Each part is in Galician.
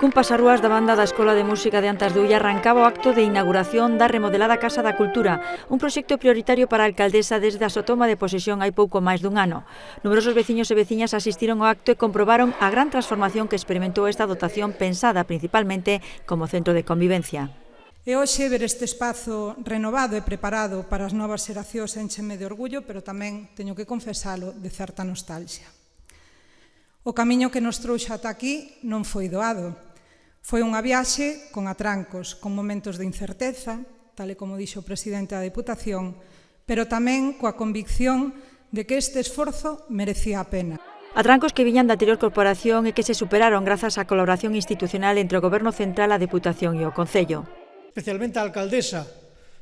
Cun pasarúas da banda da Escola de Música de Antas de Ulla arrancaba o acto de inauguración da remodelada Casa da Cultura, un proxecto prioritario para a alcaldesa desde a súa toma de posesión hai pouco máis dun ano. Numerosos veciños e veciñas asistiron ao acto e comprobaron a gran transformación que experimentou esta dotación pensada principalmente como centro de convivencia. E hoxe ver este espazo renovado e preparado para as novas xeracións encheme de orgullo, pero tamén, teño que confesalo, de certa nostalgia. O camiño que nos trouxa ata aquí non foi doado. Foi unha viaxe con atrancos, con momentos de incerteza, tal e como dixo o presidente da Deputación, pero tamén coa convicción de que este esforzo merecía a pena. Atrancos que viñan da anterior corporación e que se superaron grazas á colaboración institucional entre o Goberno Central, a Deputación e o Concello. Especialmente a alcaldesa,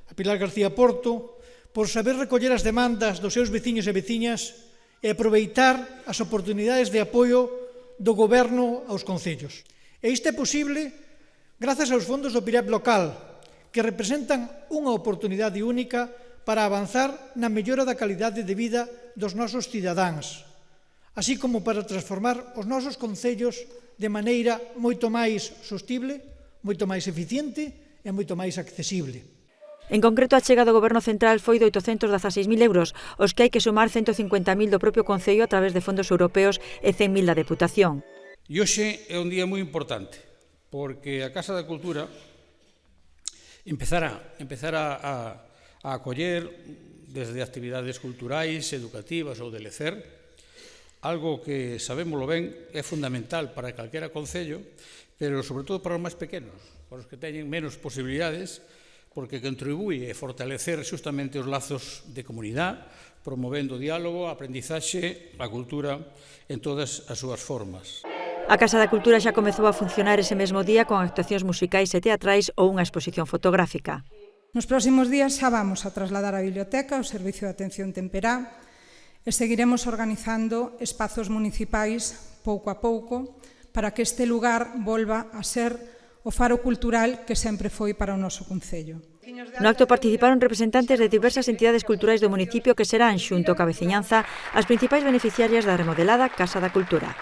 a Pilar García Porto, por saber recoller as demandas dos seus veciños e veciñas e aproveitar as oportunidades de apoio do Goberno aos concellos. E isto é posible grazas aos fondos do PIREP local, que representan unha oportunidade única para avanzar na mellora da calidade de vida dos nosos cidadáns, así como para transformar os nosos concellos de maneira moito máis sostible, moito máis eficiente e moito máis accesible. En concreto, a chega do Goberno Central foi de 816.000 euros, os que hai que sumar 150.000 do propio Concello a través de fondos europeos e 100.000 da Deputación. E hoxe é un día moi importante, porque a Casa da Cultura empezará a acoller desde actividades culturais, educativas ou de lecer, algo que, sabémolo ben, é fundamental para calquera concello, pero sobre todo para os máis pequenos, para os que teñen menos posibilidades, porque contribúe a fortalecer xustamente os lazos de comunidade, promovendo o diálogo, a aprendizaxe, a cultura en todas as súas formas. A Casa da Cultura xa comezou a funcionar ese mesmo día con actuacións musicais e teatrais ou unha exposición fotográfica. Nos próximos días xa vamos a trasladar a biblioteca ao Servicio de Atención Temperá e seguiremos organizando espazos municipais pouco a pouco para que este lugar volva a ser o faro cultural que sempre foi para o noso concello. No acto participaron representantes de diversas entidades culturais do municipio que serán, xunto coa veciñanza, as principais beneficiarias da remodelada Casa da Cultura.